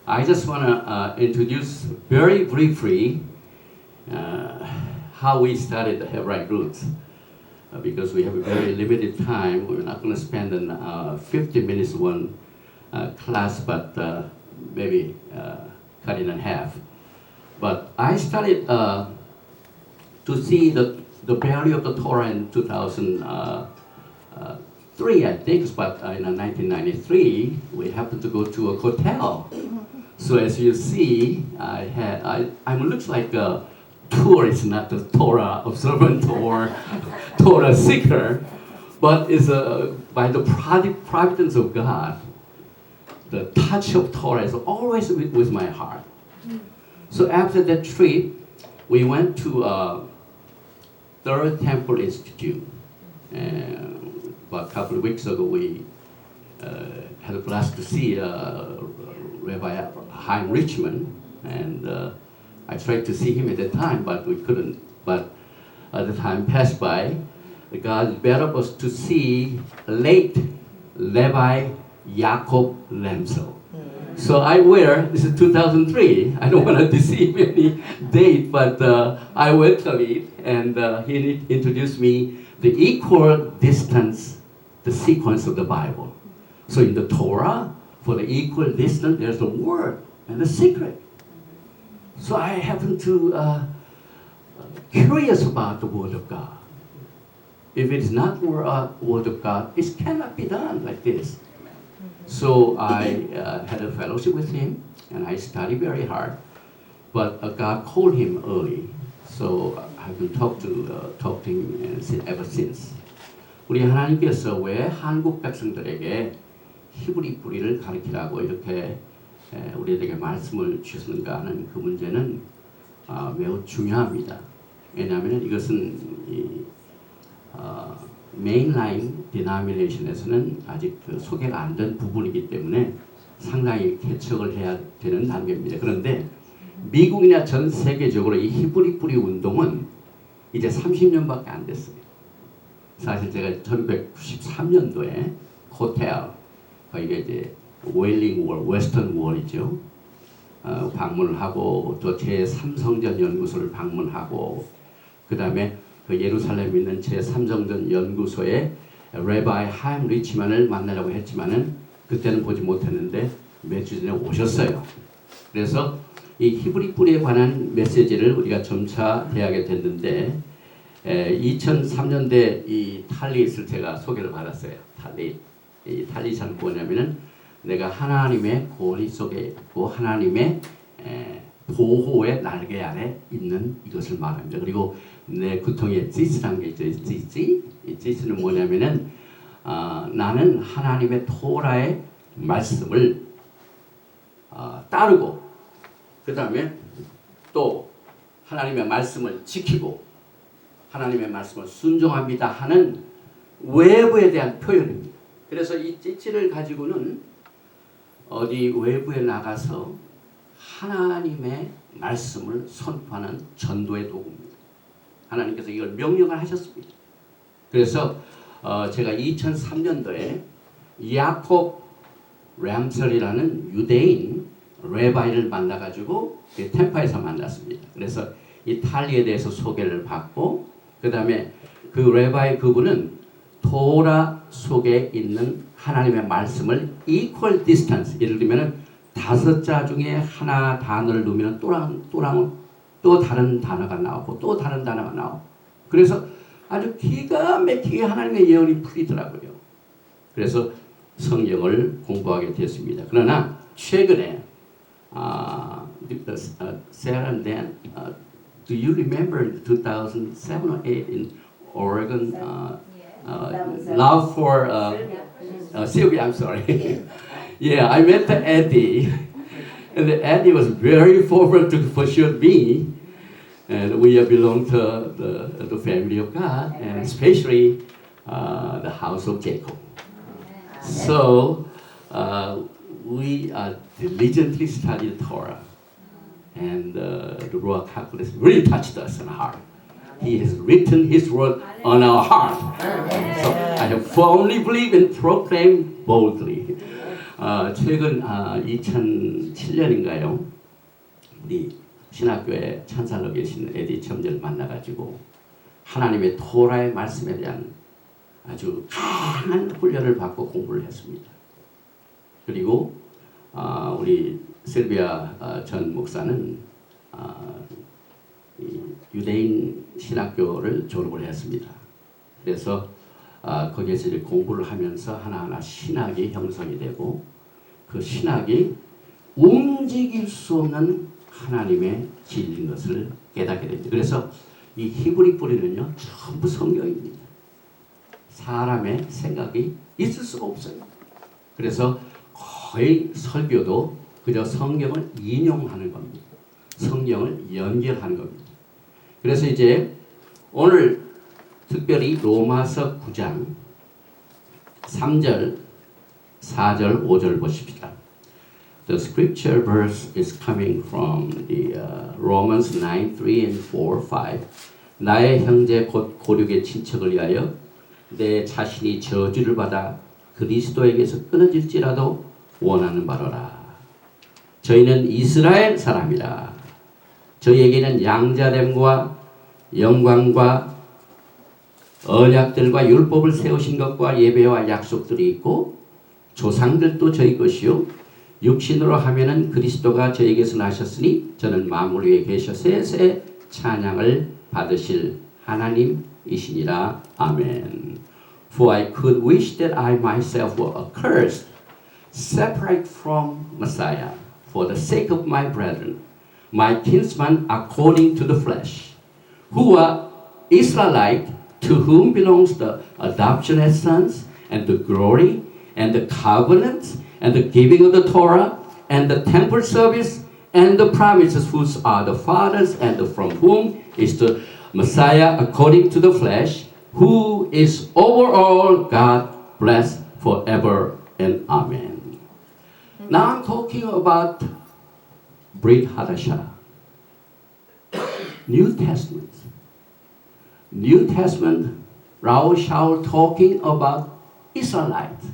I just want to introduce very briefly how we started the Hebraic Roots. Because we have a very limited time, we're not going to spend 50 minutes one class, but maybe cut it in half. But I started to see the value of the Torah in 2003, I think, but in 1993, we happened to go to a hotel. So as you see, I'm looks like a tourist, not a Torah observant or Torah seeker, but it's by the providence of God, the touch of Torah is always with my heart. So after that trip, we went to Third Temple Institute. And about a couple of weeks ago, we had a blast to see Rabbi Chaim Richman, and I tried to see him at the time, but we couldn't. But as the time passed by, God better us to see late Rabbi Yaakov Lemsel. So this is 2003, I don't want to deceive any date, but I welcome it, and he introduced me the equal distance, the sequence of the Bible. So in the Torah, for the equal distance, there's the word and the secret. So I happen to curious about the Word of God. If it's not Word of God, it cannot be done like this. So I had a fellowship with him, and I studied very hard. But God called him early, so I've been talking to him ever since. 우리 하나님께서 왜 한국 백성들에게 히브리 뿌리를 가르치라고 이렇게 우리에게 말씀을 주셨는가 하는 그 문제는 매우 중요합니다. 왜냐하면 이것은 메인라인 디노미네이션에서는 아직 소개가 안 된 부분이기 때문에 상당히 개척을 해야 되는 단계입니다. 그런데 미국이나 전 세계적으로 이 히브리 뿌리 운동은 이제 30년밖에 안 됐어요. 사실 제가 1993년도에 호텔, 거기가 이제 웨일링 월, 웨스턴 월이죠. 방문을 하고 또 제3성전 연구소를 방문하고 그 다음에 그 예루살렘에 있는 제3성전 연구소에 레바이 하임 리치만을 만나려고 했지만은 그때는 보지 못했는데 몇 주 전에 오셨어요. 그래서 이 히브리 뿌리에 관한 메시지를 우리가 점차 대하게 됐는데 2003년대 이 탈릿을 제가 소개를 받았어요. 이 탈릿은 뭐냐면은 내가 하나님의 권위 속에 있고 하나님의 보호의 날개 아래 있는 이것을 말합니다. 그리고 내 구통에 찌스라는 게 있죠. 이 찌스는 뭐냐면은 나는 하나님의 토라의 말씀을 따르고 그 다음에 또 하나님의 말씀을 지키고 하나님의 말씀을 순종합니다 하는 외부에 대한 표현입니다. 그래서 이 찌찌를 가지고는 어디 외부에 나가서 하나님의 말씀을 선포하는 전도의 도구입니다. 하나님께서 이걸 명령을 하셨습니다. 그래서 제가 2003년도에 야콥 램설이라는 유대인 레바이를 만나가지고 템파에서 만났습니다. 그래서 이 탈리에 대해서 소개를 받고 그 다음에 그 레바이 그분은 토라 속에 있는 하나님의 말씀을 equal distance, 예를 들면 5자 중에 하나 단어를 넣으면 또 다른 단어가 나오고 또 다른 단어가 나오고 그래서 아주 기가 막히게 하나님의 예언이 풀리더라고요. 그래서 성경을 공부하게 됐습니다. 그러나 최근에 Sarah and Dan, do you remember 2007 or 8 in Oregon? Love for Sylvia, I'm sorry. Yeah, I met Eddie, and Eddie was very forward to pursue me, and we belong to the family of God, and especially the house of Jacob. So we diligently studied Torah, and the Ruach HaKodesh really touched us in our heart. He has written His word on our heart. So I have firmly believed and proclaimed boldly. 최근 2007년인가요? 우리 신학교에 찬살로 계신 에디 첨제를 만나가지고 하나님의 토라의 말씀에 대한 아주 강한 훈련을 받고 공부를 했습니다. 그리고 우리 셀비아 전 목사는 유대인 신학교를 졸업을 했습니다. 그래서 거기에서 이제 공부를 하면서 하나하나 신학이 형성이 되고 그 신학이 움직일 수 없는 하나님의 진리인 것을 깨닫게 됩니다. 그래서 이 히브리 뿌리는요 전부 성경입니다. 사람의 생각이 있을 수가 없어요. 그래서 거의 설교도 그저 성경을 인용하는 겁니다. 성경을 연결하는 겁니다. 그래서 이제 오늘 특별히 로마서 9장 3절, 4절, 5절 보십시다. The scripture verse is coming from the Romans 9, 3 and 4, 5. 나의 형제 곧 고륙의 친척을 위하여 내 자신이 저주를 받아 그리스도에게서 끊어질지라도 원하는 바로라. 저희는 이스라엘 사람이라. 저희에게는 양자됨과 영광과 언약들과 율법을 세우신 것과 예배와 약속들이 있고 조상들도 저희 것이요 육신으로 하면은 그리스도가 저에게서 나셨으니 저는 만물 위에 계셔 세세 찬양을 받으실 하나님이시니라. 아멘. For I could wish that I myself were accursed, separate from Messiah, for the sake of my brethren, my kinsmen according to the flesh, who are Israelite, to whom belongs the adoption as sons, and the glory, and the covenant, and the giving of the Torah, and the temple service, and the promises, whose are the fathers, and from whom is the Messiah according to the flesh, who is over all God, blessed forever and amen. Now I'm talking about Brit Hadashah, New Testament. New Testament, Raul Shaul talking about Israelites.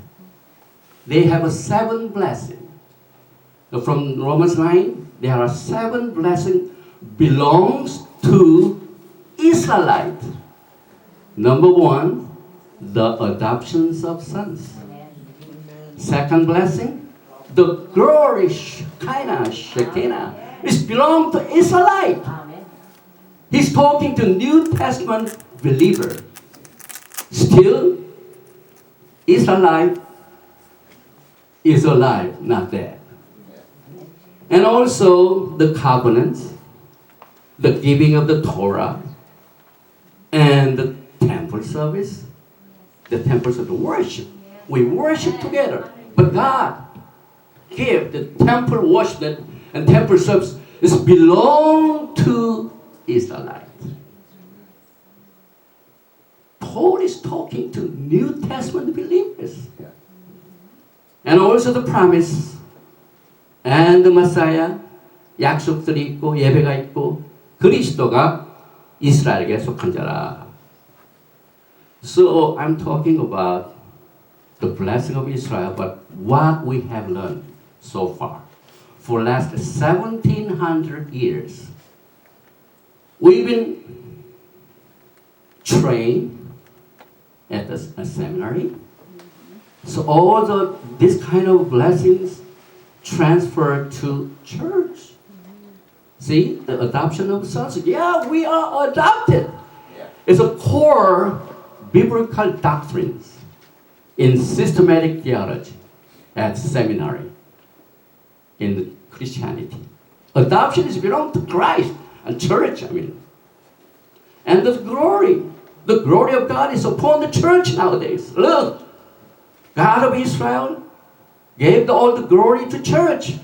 They have a 7 blessings. From Romans 9, there are 7 blessings belongs to Israelite. Number 1, the adoptions of sons. Second blessing, the glory, Shekinah, is belong to Israelite. He's talking to New Testament believer. Still, Israelite is alive, not dead. And also the covenants, the giving of the Torah, and the temple service, the temples of the worship. We worship together, but God gave the temple worship and temple service is belong to Israelites. Paul is talking to New Testament believers. And also the promise and the Messiah, 약속들이 있고 예배가 있고 그리스도가 이스라엘에게 속한 자라. So I'm talking about the blessing of Israel, but what we have learned so far. For last 1700 years, we've been trained at a seminary. So all this kind of blessings transferred to church. See, the adoption of sons. Yeah, we are adopted. It's a core biblical doctrines in systematic theology at seminary in Christianity. Adoption is belong to Christ and church, And the glory of God is upon the church nowadays. Look, God of Israel gave all the glory to church.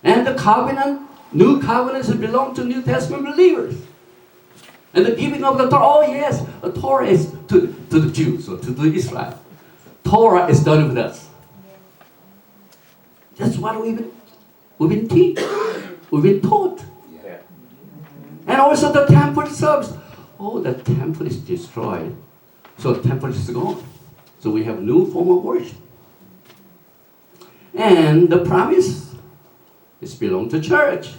And the covenant, new covenants belong to New Testament believers. And the giving of the Torah, oh yes, the Torah is to the Jews or to the Israel. Torah is done with us. That's what we've been taught. And also the temple service. Oh, the temple is destroyed. So the temple is gone. So we have new form of worship. And the promise is belong to church.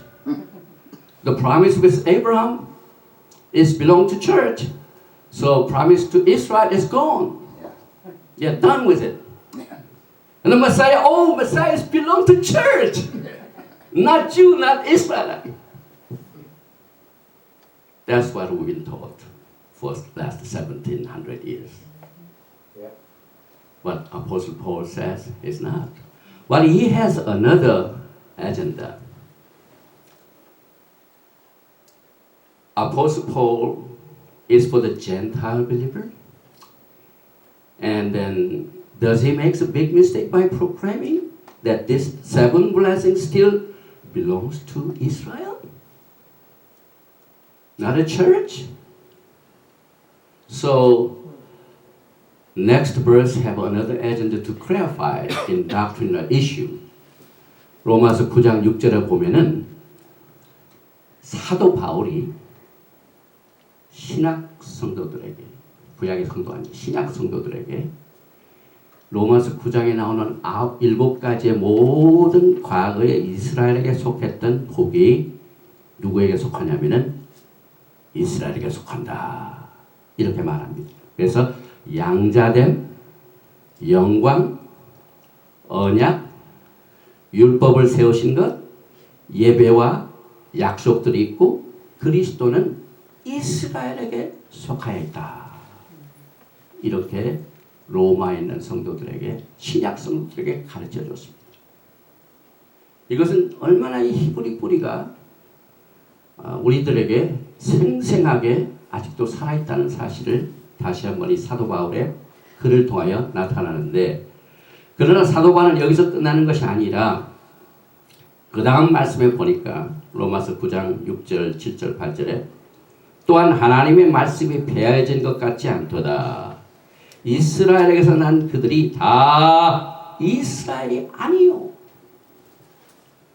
The promise with Abraham is belong to church. So promise to Israel is gone. You're done with it. And the Messiah, Messiah belong to church. Not Jew, not Israel. That's what we've been taught for the last 1700 years. But Apostle Paul says it's not. But he has another agenda. Apostle Paul is for the Gentile believer. And then does he make a big mistake by proclaiming that this 7 blessings still belongs to Israel? Not a church? So next verse have another agenda to clarify in doctrinal issue. 로마서 9장 6절에 보면은 사도 바울이 신약 성도들에게, 구약의 성도 아니고 신약 성도들에게 로마서 9장에 나오는 7가지의 모든 과거의 이스라엘에게 속했던 복이 누구에게 속하냐면은 이스라엘에게 속한다. 이렇게 말합니다. 그래서 양자됨, 영광, 언약, 율법을 세우신 것, 예배와 약속들이 있고 그리스도는 이스라엘에게 속하여 있다. 이렇게 로마에 있는 성도들에게, 신약 성도들에게 가르쳐 줬습니다. 이것은 얼마나 이 히브리 뿌리가 우리들에게 생생하게 아직도 살아있다는 사실을 다시 한번 이 사도 바울의 글을 통하여 나타나는데, 그러나 사도 바울은 여기서 끝나는 것이 아니라 그 다음 말씀에 보니까 로마서 9장 6절, 7절, 8절에 또한 하나님의 말씀이 폐하여진 것 같지 않도다. 이스라엘에게서 난 그들이 다 이스라엘이 아니요.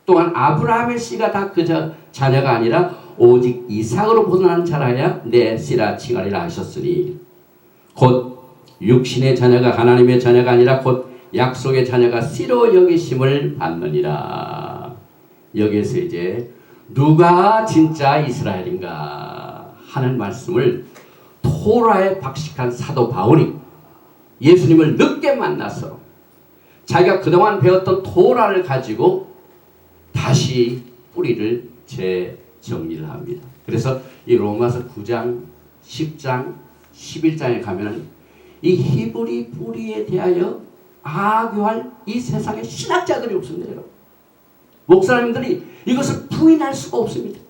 또한 아브라함의 씨가 다 그저 자녀가 아니라 오직 이삭으로 보존한 자라야 내 씨라 칭하리라 하셨으니 곧 육신의 자녀가 하나님의 자녀가 아니라 곧 약속의 자녀가 씨로 여기심을 받느니라. 여기에서 이제 누가 진짜 이스라엘인가 하는 말씀을 토라에 박식한 사도 바울이 예수님을 늦게 만나서 자기가 그동안 배웠던 토라를 가지고 다시 뿌리를 재정리를 합니다. 그래서 이 로마서 9장, 10장, 11장에 가면은 이 히브리 뿌리에 대하여 악유할 이 세상에 신학자들이 없습니다. 여러분. 목사님들이 이것을 부인할 수가 없습니다.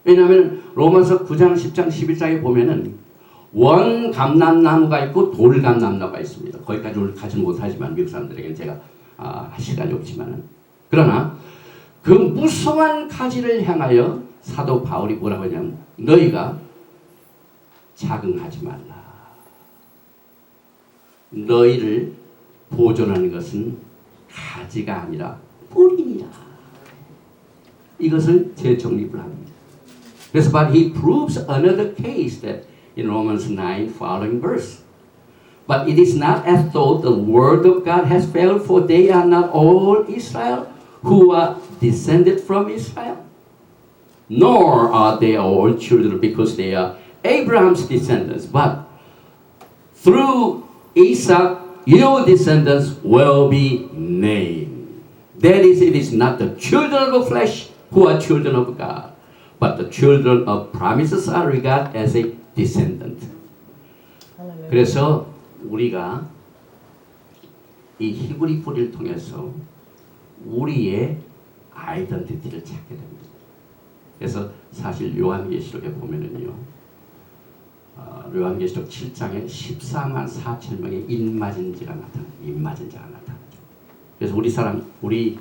왜냐하면 로마서 9장, 10장, 11장에 보면은 원감람나무가 있고 돌감람나무가 있습니다. 거기까지 가지 못하지만 미국 사람들에게는 제가 시간이 없지만은, 그러나 그 무성한 가지를 향하여 사도 바울이 뭐라고 하냐면 너희가 자긍하지 말라. 너희를 보존하는 것은 가지가 아니라 뿌리니라. 이것을 재정립을 합니다. 그래서 but he proves another case that in Romans 9 following verse. But it is not as though the word of God has failed, for they are not all Israel who are descended from Israel, nor are they all children because they are Abraham's descendants, but through Isaac your descendants will be named. That is, it is not the children of flesh who are children of God, but the children of promises are regarded as a descendant. 그래서 우리가 이 히브리 뿌리를 통해서 우리의 아이덴티티를 찾게 됩니다. 그래서 사실 요한계시록에 보면은요, 요한계시록 7장에 14만 4천 명의 인마진자가 나타납니다. 그래서 우리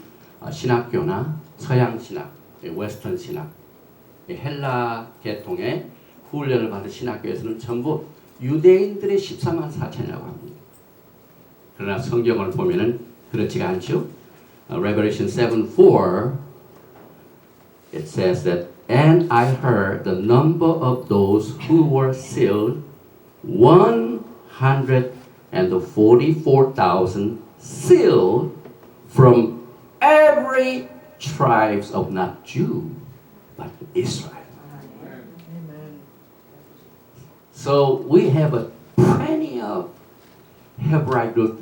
신학교나 서양 신학, 웨스턴 신학, 헬라 계통의 훈련을 받은 신학교에서는 전부 유대인들의 14만 4천이라고 합니다. 그러나 성경을 보면은 그렇지가 않죠. Revelation 7:4 it says that and I heard the number of those who were sealed 144,000 sealed from every tribes of not Jew, but Israel. So we have plenty of Hebraic root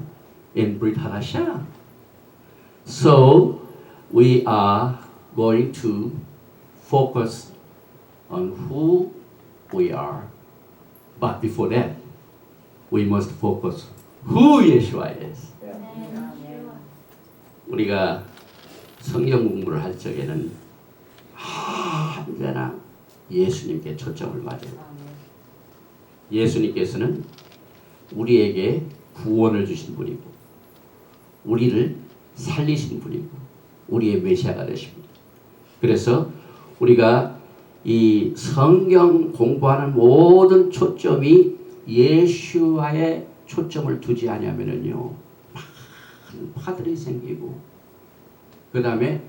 in Brit Hadashah. So we are going to focus on who we are. But before that, we must focus who Yeshua is. 우리가 성경 공부를 할 적에는 언제나 예수님께 초점을 맞아요. 예수님께서는 우리에게 구원을 주신 분이고 우리를 살리신 분이고 우리의 메시아가 되십니다. 그래서 우리가 이 성경 공부하는 모든 초점이 예수와의 초점을 두지 않으면요 많은 파들이 생기고 그 다음에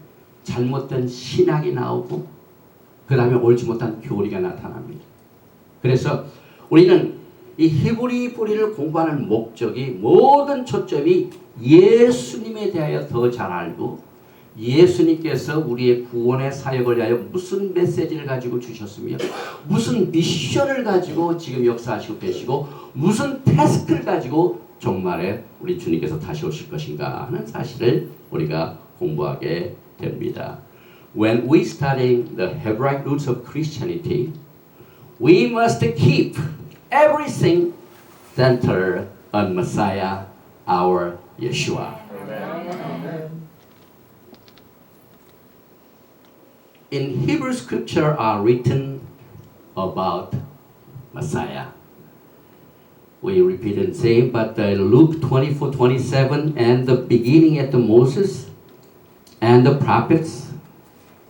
잘못된 신학이 나오고 그 다음에 옳지 못한 교리가 나타납니다. 그래서 우리는 이 히브리 뿌리를 공부하는 목적이 모든 초점이 예수님에 대하여 더 잘 알고 예수님께서 우리의 구원의 사역을 위하여 무슨 메시지를 가지고 주셨으며 무슨 미션을 가지고 지금 역사하시고 계시고 무슨 태스크를 가지고 종말에 우리 주님께서 다시 오실 것인가 하는 사실을 우리가 공부하게 됩니다. When we studying the Hebraic roots of Christianity, we must keep everything centered on Messiah, our Yeshua. In Hebrew scripture are written about Messiah. We repeat and say, but Luke 24:27 and the beginning at the Moses and the prophets,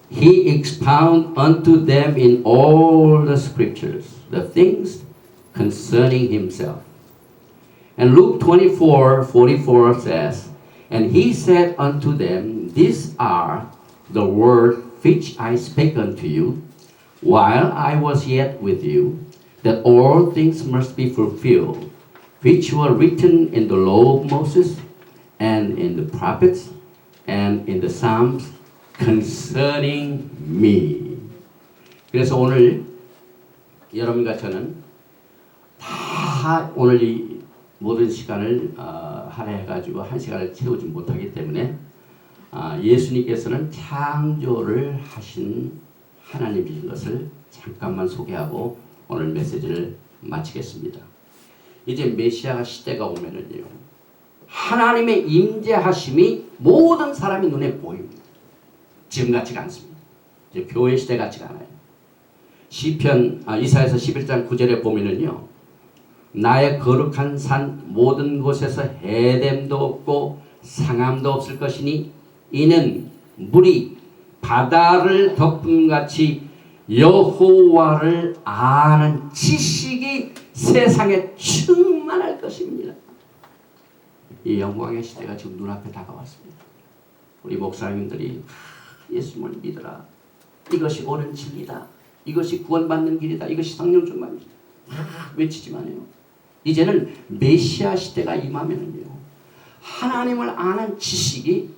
he expound unto them in all the scriptures the things concerning himself. And Luke 24:44 says, and he said unto them, these are the words which I spake unto you, while I was yet with you, that all things must be fulfilled, which were written in the law of Moses, and in the prophets, and in the Psalms, concerning me. 그래서 오늘 여러분과 저는 다 오늘 이 모든 시간을 할애해가지고 한 시간을 채우지 못하기 때문에 예수님께서는 창조를 하신 하나님이신 것을 잠깐만 소개하고 오늘 메시지를 마치겠습니다. 이제 메시아 시대가 오면은요 하나님의 임재하심이 모든 사람의 눈에 보입니다. 지금 같지가 않습니다. 이제 교회 시대 같지가 않아요. 시편 이사야서 11장 9절에 보면은요 나의 거룩한 산 모든 곳에서 해됨도 없고 상함도 없을 것이니 이는 물이 바다를 덮음같이 여호와를 아는 지식이 세상에 충만할 것입니다. 이 영광의 시대가 지금 눈앞에 다가왔습니다. 우리 목사님들이 예수님을 믿어라. 이것이 옳은 진리다. 이것이 구원받는 길이다. 이것이 성령 충만이다. 외치지만요. 이제는 메시아 시대가 임하면은요. 하나님을 아는 지식이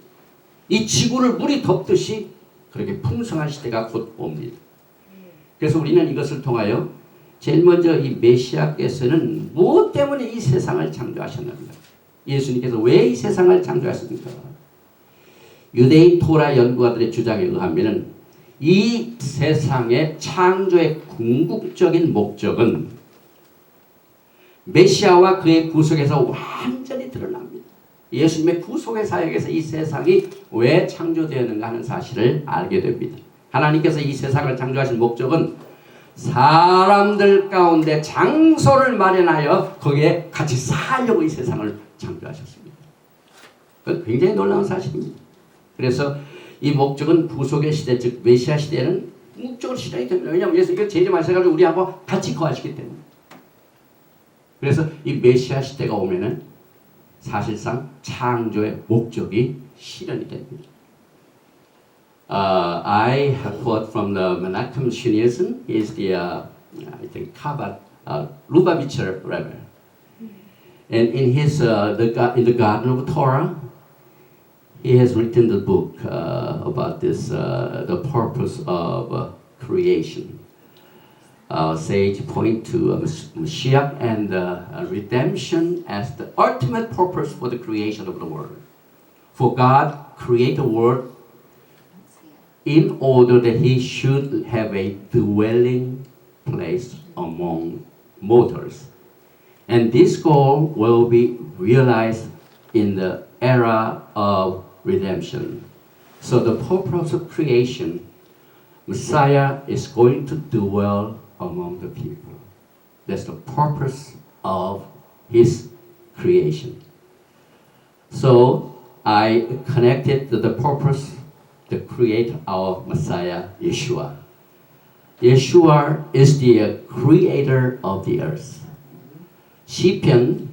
이 지구를 물이 덮듯이 그렇게 풍성한 시대가 곧 옵니다. 그래서 우리는 이것을 통하여 제일 먼저 이 메시아께서는 무엇 때문에 이 세상을 창조하셨는가? 예수님께서 왜 이 세상을 창조하셨는가? 유대인 토라 연구가들의 주장에 의하면 이 세상의 창조의 궁극적인 목적은 메시아와 그의 구속에서 완전히 드러납니다. 예수님의 구속의 사역에서 이 세상이 왜 창조되었는가 하는 사실을 알게 됩니다. 하나님께서 이 세상을 창조하신 목적은 사람들 가운데 장소를 마련하여 거기에 같이 살려고 이 세상을 창조하셨습니다. 그건 굉장히 놀라운 사실입니다. 그래서 이 목적은 구속의 시대, 즉 메시아 시대에는 궁극적으로 실현이 됩니다. 왜냐하면 예수님께서 재림하셔가지고 우리하고 같이 거하시기 때문에. 그래서 이 메시아 시대가 오면은 사실상 창조의 목적이 실현이 됩니다. I have quote from the Menachem Schneerson. He is the I think Chabad Lubavitcher Rebbe, and in his in the Garden of Torah, he has written the book about this, the purpose of creation. Sage point to Mashiach and redemption as the ultimate purpose for the creation of the world. For God created the world in order that He should have a dwelling place among mortals. And this goal will be realized in the era of redemption. So the purpose of creation, Messiah is going to dwell among the people. That's the purpose of His creation. So I connected to the purpose to create our Messiah, Yeshua. Yeshua is the creator of the earth. 시편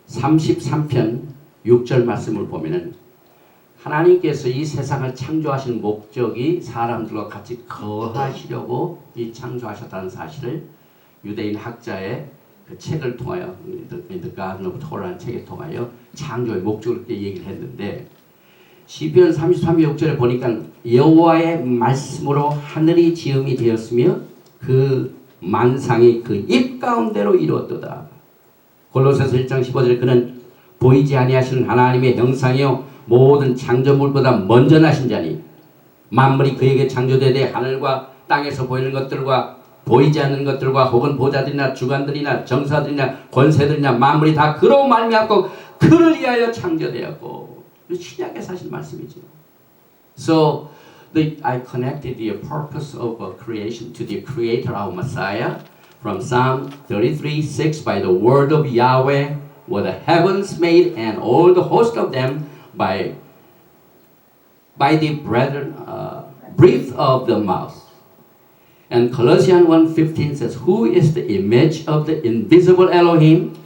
33편 6절 말씀을 보면은 하나님께서 이 세상을 창조하신 목적이 사람들과 같이 거하시려고 이 창조하셨다는 사실을 유대인 학자의 그 책을 통하여 The Garden of Torah라는 책을 통하여 창조의 목적을 그렇게 얘기를 했는데 시편 33편 6절에 보니까 여호와의 말씀으로 하늘이 지음이 되었으며 그 만상이 그 입 가운데로 이루었도다. 골로새서 1장 15절에 그는 보이지 아니하시는 하나님의 형상이요 모든 창조물보다 먼저 나신 자니 만물이 그에게 창조되되 하늘과 땅에서 보이는 것들과 보이지 않는 것들과 혹은 보좌들이나 주관들이나 정사들이나 권세들이나 만물이 다 그로 말미암고 그를 위하여 창조되었고 신약의 사실 말씀이죠. So I connected the purpose of creation to the creator of Messiah from Psalm 33:6 by the word of Yahweh were the heavens made and all the host of them by the breath of the mouth. And Colossians 1:15 says, who is the image of the invisible Elohim,